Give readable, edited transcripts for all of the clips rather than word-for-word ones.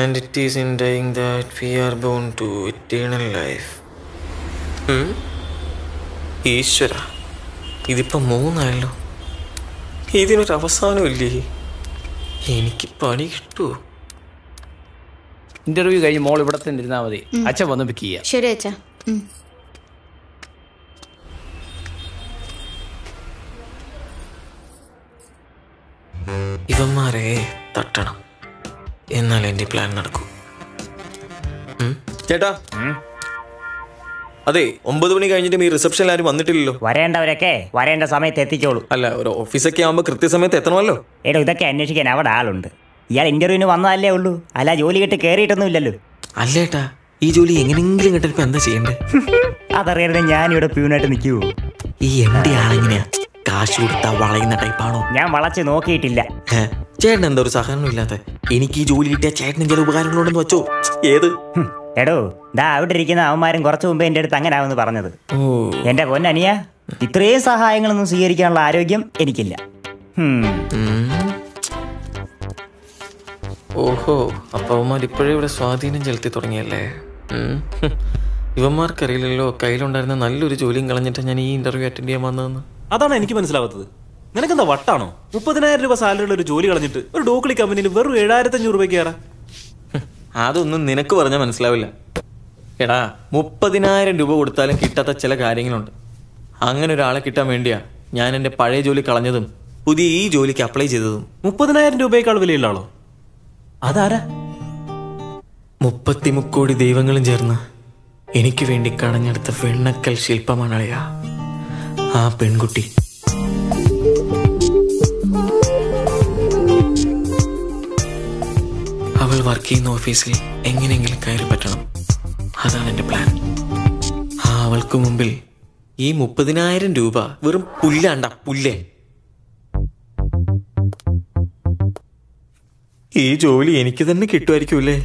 And it is in dying that we are born to eternal life. ഈശ്വര, ഇതിപ്പോൾ 3 ആയല്ലോ. ഇതിനൊരവസാനമില്ലേ? എനിക്ക് പണി കിട്ടുമോ? ഇന്റർവ്യൂ കഴിഞ്ഞ് മോൾ ഇവിടെ തന്നെ ഇരുന്നാൽ മതി. അച്ഛൻ വന്ന് പിക്ക് ചെയ്യാം. ശരി അച്ഛാ. ഇവന്മാരെ തട്ടണം, എന്നാൽ എൻ്റെ പ്ലാൻ നടക്കൂ. ചേട്ടാ, അതെ 9 മണി കഴിഞ്ഞിട്ട് ഈ റിസപ്ഷനിൽ ആരും വന്നിട്ടില്ലല്ലോ. വരേണ്ടവരൊക്കെ വരേണ്ട സമയത്ത് എത്തിക്കോളൂ. അല്ല, ഒരു ഓഫീസൊക്കെ ആകുമ്പോൾ കൃത്യസമയത്ത് എത്തണമല്ലോ. എടോ, ഇതൊക്കെ അന്വേഷിക്കാൻ അവിടെ ആളുണ്ട്. ഇയാൾ ഇന്റർവ്യൂവിന് വന്നതല്ലേ ഉള്ളൂ, അല്ല ജോലി കിട്ടി കയറിയിട്ടൊന്നും ഇല്ലല്ലോ. അല്ലേട്ടാ, ഈ ജോലി എങ്ങനെയെങ്കിലും കിട്ടിയപ്പോ എന്താ ചെയ്യണ്ടേ? അതറിയാതെ ഞാനിവിടെ പ്യൂണായിട്ട് നിൽക്കൂ. ഈ MD ആളെങ്ങനെയാ? കാശ് കൊടുത്താ വളയുന്ന ടൈപ്പാണോ? ഞാൻ വളച്ച് നോക്കിയിട്ടില്ല. ചേട്ടൻ എന്താ ഒരു സഹകരണം ഇല്ലാത്ത? എനിക്ക് ഈ ജോലി കിട്ടിയ ചേട്ടനും ചില ഉപകാരങ്ങളുണ്ടെന്ന് വെച്ചോ. ഏത്? എടോ, ദാ അവിടെ ഇരിക്കുന്ന അവന്മാരും കുറച്ചു മുമ്പേ എൻ്റെ അടുത്ത് അങ്ങനെ ആവുമെന്ന് പറഞ്ഞത്. എന്റെ പൊന്നനിയ, ഇത്രയും സഹായങ്ങളൊന്നും സ്വീകരിക്കാനുള്ള ആരോഗ്യം എനിക്കില്ല. ഓഹോ, അപ്പൊ അവന്മാർ ഇപ്പോഴേ ഇവിടെ സ്വാധീനം ചെലുത്തി തുടങ്ങിയല്ലേ? ഇവന്മാർക്കറിയില്ലല്ലോ കയ്യിലുണ്ടായിരുന്ന നല്ലൊരു ജോലിയും കളഞ്ഞിട്ട് ഞാൻ ഈ ഇന്റർവ്യൂ അറ്റൻഡ് ചെയ്യാൻ വന്നതെന്ന്. അതാണ് എനിക്ക് മനസ്സിലാവാത്തത്. നിനക്കെന്താ വട്ടാണോ? 30,000 രൂപ സാലറിയുള്ള ഒരു ജോലി കളഞ്ഞിട്ട് ഒരു ഡോക്ലി കമ്പനിയിൽ വെറും 7,500 രൂപയ്ക്ക് കയറാ. അതൊന്നും നിനക്ക് പറഞ്ഞാൽ മനസ്സിലാവില്ല. എടാ, 30,000 രൂപ കൊടുത്താലും കിട്ടാത്ത ചില കാര്യങ്ങളുണ്ട്. അങ്ങനെ ഒരാളെ കിട്ടാൻ വേണ്ടിയാ ഞാൻ എൻ്റെ പഴയ ജോലി കളഞ്ഞതും പുതിയ ഈ ജോലിക്ക് അപ്ലൈ ചെയ്തതും. 30,000 രൂപയേക്കാൾ വിലയുള്ള ആളോ? അതാരാ? 33 കോടി ദൈവങ്ങളും ചേർന്ന് എനിക്ക് വേണ്ടി കടഞ്ഞെടുത്ത വെണ്ണക്കൽ ശില്പമാണ് അളിയാ ആ പെൺകുട്ടി. അവൾ വർക്ക് ചെയ്യുന്ന ഓഫീസിൽ എങ്ങനെയെങ്കിലും കയറി പറ്റണം. അതാണ് എൻ്റെ പ്ലാൻ. അവൾക്ക് മുമ്പിൽ ഈ 30,000 രൂപ വെറും പുല്ലാണ്ട, പുല്ലേ. ഈ ജോലി എനിക്ക് തന്നെ കിട്ടുമായിരിക്കൂല്ലേ?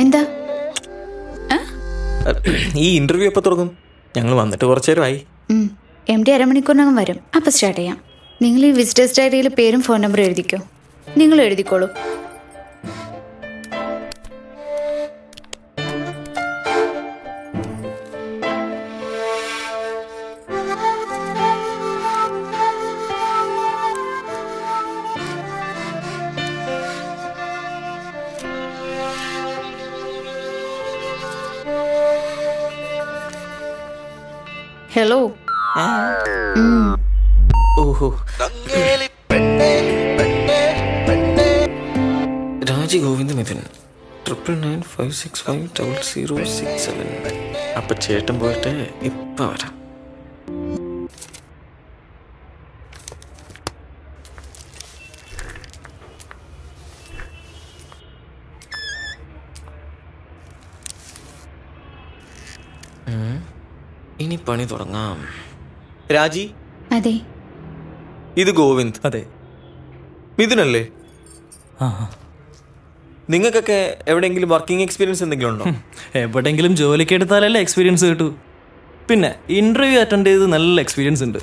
എന്താ? ഈ ഇന്റർവ്യൂ എപ്പോൾ തുടങ്ങും? ഞങ്ങൾ വന്നിട്ട് കുറച്ചു നേരമായി. MD അരമണിക്കൂറിനകം വരും. അപ്പം സ്റ്റാർട്ട് ചെയ്യാം. നിങ്ങൾ ഈ വിസിറ്റേഴ്സ് ഡയറിയിൽ പേരും ഫോൺ നമ്പറും എഴുതിക്കോ. നിങ്ങൾ എഴുതിക്കോളൂ. ഹലോ. ഓഹോ, രാജി ഗോവിന്ദ് മിഥുൻ 9995650067. അപ്പൊ ചേട്ടൻ പോയിട്ട് ഇപ്പൊ വരാം. ഇനി പണി തുടങ്ങാം. രാജി? അതെ. ഇത് ഗോവിന്ദ്. അതെ. മിഥുനല്ലേ? നിങ്ങൾക്കൊക്കെ എവിടെയെങ്കിലും വർക്കിംഗ് എക്സ്പീരിയൻസ് എന്തെങ്കിലും ഉണ്ടോ? എവിടെയെങ്കിലും ജോലിക്ക് എടുത്താലല്ലേ എക്സ്പീരിയൻസ് കിട്ടൂ. പിന്നെ ഇന്റർവ്യൂ അറ്റൻഡ് ചെയ്ത് നല്ല എക്സ്പീരിയൻസ് ഉണ്ട്.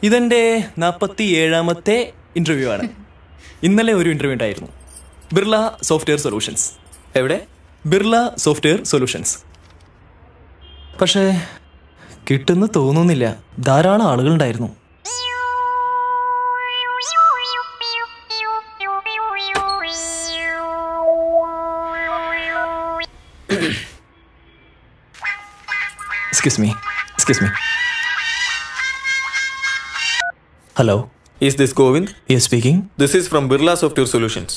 ഇതെൻ്റെ 47ാമത്തെ ഇന്റർവ്യൂ ആണ്. ഇന്നലെ ഒരു ഇന്റർവ്യൂ ഉണ്ടായിരുന്നു. Birla software solutions. എവിടെ? Birla software solutions. പക്ഷേ കിട്ടുന്നു തോന്നുന്നില്ല. ധാരാളം ആളുകളുണ്ടായിരുന്നു. Excuse me. Hello, is this Govind? Yes speaking. This is from Birla software solutions.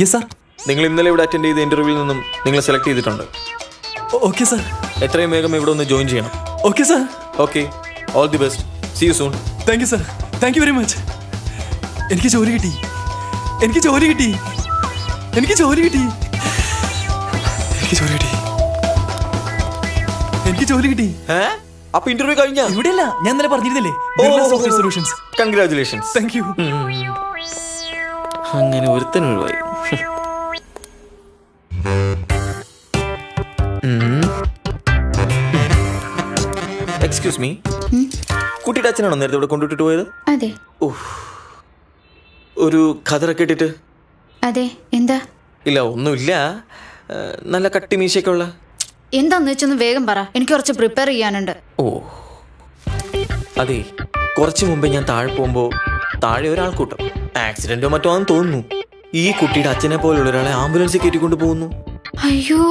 Yes sir. നിങ്ങൾ ഇന്നലെ ഇവിടെ അറ്റൻഡ് ചെയ്ത ഇന്റർവ്യൂവിൽ നിന്നും നിങ്ങളെ സെലക്ട് ചെയ്തിട്ടുണ്ട്. Okay sir. എത്രയും വേഗം ഇവിടെ ഒന്ന് ജോയിൻ ചെയ്യണം. Okay sir. Okay, all the best. See you soon. Thank you sir. Thank you very much. എനിക്ക് ജോലി കിട്ടി. എനിക്ക് ജോലി കിട്ടി. എനിക്ക് ജോലി കിട്ടി. എനിക്ക് ജോലി കിട്ടി. എനിക്ക് ജോലി കിട്ടി. അപ്പൊ ഇന്റർവ്യൂ കഴിഞ്ഞ? ഇവിടെയല്ല, ഞാൻ ഇന്നലെ പറഞ്ഞിരുന്നില്ലേ, Birla software solutions. Congratulations. Thank you. അങ്ങനെ ഒരുത്തനും ഒഴിവായി. എക്സ്ക്യൂസ് മീ, കുട്ടിയുടെ അച്ഛനാണോ നേരത്തെ ഇവിടെ കൊണ്ടുവിട്ടിട്ട് പോയത്? അതെ. ഒരു ഖദറൊക്കെ ഇട്ടിട്ട്? അതെ. എന്താ? ഇല്ല, ഒന്നുമില്ല. നല്ല കട്ടി മീശയൊക്കെ ഉള്ള. എന്താന്ന് വെച്ചൊന്ന് വേഗം പറ, എനിക്ക് കുറച്ച് പ്രിപ്പയർ ചെയ്യാനുണ്ട്. ഓ അതെ, കുറച്ച് മുമ്പേ ഞാൻ താഴെ പോകുമ്പോ താഴെ ഒരാൾക്കൂട്ടം ആക്സിഡന്റോ മറ്റോ ആണെന്ന് തോന്നുന്നു. ഈ കുട്ടിയുടെ അച്ഛനെ പോലുള്ള ഒരാളെ ആംബുലൻസിൽ കയറ്റിക്കൊണ്ട് പോകുന്നു. അയ്യോ,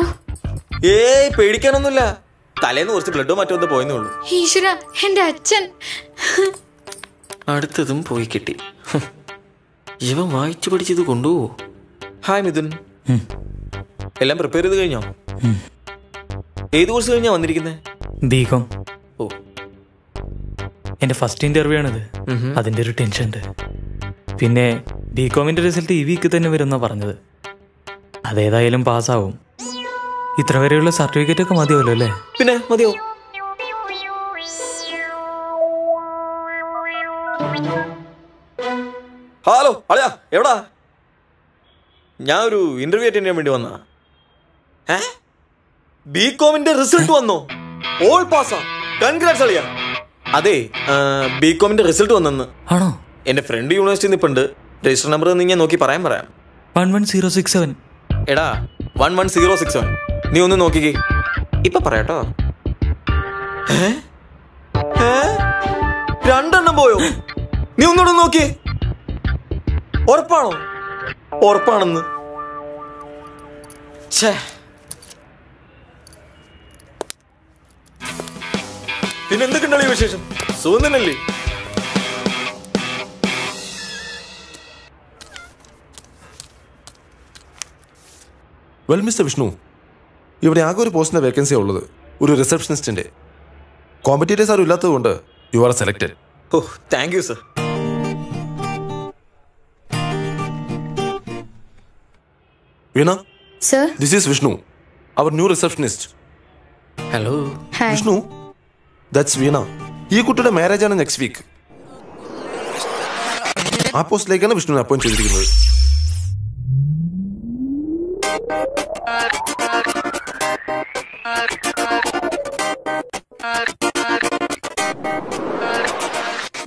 ഏയ് പേടിക്കാനൊന്നുമില്ല. തലേന്ന് കുറച്ച് ബ്ലഡോ മറ്റോ എന്താ പോയെന്നേ ഉള്ളൂ. ഈശ്വര, എന്റെ അച്ഛൻ. അടുത്തതും പോയി കിട്ടി. ഇവൻ വായിച്ചു പഠിച്ചത് കൊണ്ടുപോവോ? ഹായ് മിഥുൻ, എല്ലാം പ്രിപ്പയർ ചെയ്ത് കഴിഞ്ഞോ? ഏത് കോഴ്സ് കഴിഞ്ഞാ വന്നിരിക്കുന്നത്? ബികോം. ഓ, എന്റെ ഫസ്റ്റ് ഇന്റർവ്യൂ ആണിത്. അതിന്റെ ഒരു ടെൻഷൻ ഉണ്ട്. പിന്നെ ബികോമിന്റെ റിസൾട്ട് ഈ വീക്ക് തന്നെ വരുമെന്നാ പറഞ്ഞത്. അതേതായാലും പാസ്സാവും. ഇത്ര വരെയുള്ള സർട്ടിഫിക്കറ്റ് ഒക്കെ മതിയാവല്ലോ അല്ലേ? പിന്നെ മതിയോ? ഹലോ അളിയാ, എവിടാ? ഞാൻ ഒരു ഇന്റർവ്യൂ അറ്റൻഡ് ചെയ്യാൻ വേണ്ടി വന്നാ. ബികോമിന്റെ റിസൾട്ട് വന്നോ? ഓൾ പാസ്സാ. കൺഗ്രാറ്റ്സ് അളിയാ. അതെ, ബികോമിന്റെ റിസൾട്ട് വന്നെന്ന്. ആണോ? എന്റെ ഫ്രണ്ട് യൂണിവേഴ്സിറ്റി നിപ്പുണ്ട്. രജിസ്റ്റർ നമ്പർ ഞാൻ നോക്കി പറയാം. 11067. എടാ 11067. നീ ഒന്ന് നോക്കിക്കേ. ഇപ്പൊ പറയാട്ടോ. രണ്ടെണ്ണം പോയോ? നീ ഒന്നുകൂടെ നോക്കിയേ. ഉറപ്പാണോ? ഉറപ്പാണെന്ന്. പിന്നെ എന്തൊക്കെയുണ്ടല്ലോ ഈ വിശേഷം? സുഖം തന്നെയല്ലേ? വെൽ മിസ്റ്റർ വിഷ്ണു, ഇവിടെ ആകെ ഒരു പോസ്റ്റിൻ്റെ വേക്കൻസിയാണ് ഉള്ളത്, ഒരു റിസപ്ഷനിസ്റ്റിൻ്റെ. കോമ്പറ്റീറ്റേഴ്സ് ആരും ഇല്ലാത്തതുകൊണ്ട് you are selected. Oh, thank you sir. Veena, sir. This is Vishnu, our new receptionist. Hello. Vishnu, that's Veena. ഈ കുട്ടിയുടെ മാരേജ് ആണ് നെക്സ്റ്റ് വീക്ക്. ആ പോസ്റ്റിലേക്കാണ് വിഷ്ണുവിനെ അപ്പോയിന്റ് ചെയ്തിരിക്കുന്നത്.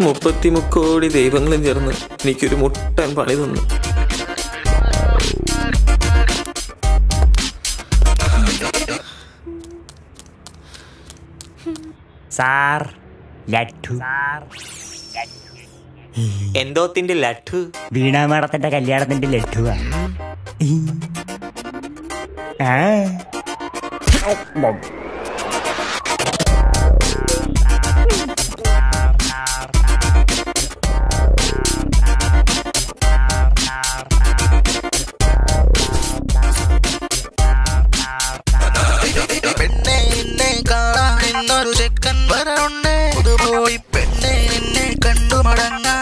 മുപ്പത്തിമുക്കോടി ദൈവങ്ങളും ചേർന്ന് എനിക്കൊരു മുട്ടൻ പണി തന്നു. സാർ, ലഡ്ഡു. എന്തോത്തിന്റെ ലഡ്ഡു? വീണ മേഡത്തിന്റെ കല്യാണത്തിന്റെ ലഡ്ഡുവാ. പെണ്ണെ നിന്നെ കാണാൻ എന്നൊരു ചെക്കൻ വരണ്ടേ, പുതുപോയി പെണ്ണെ നിന്നെ കണ്ടു മടങ്ങാൻ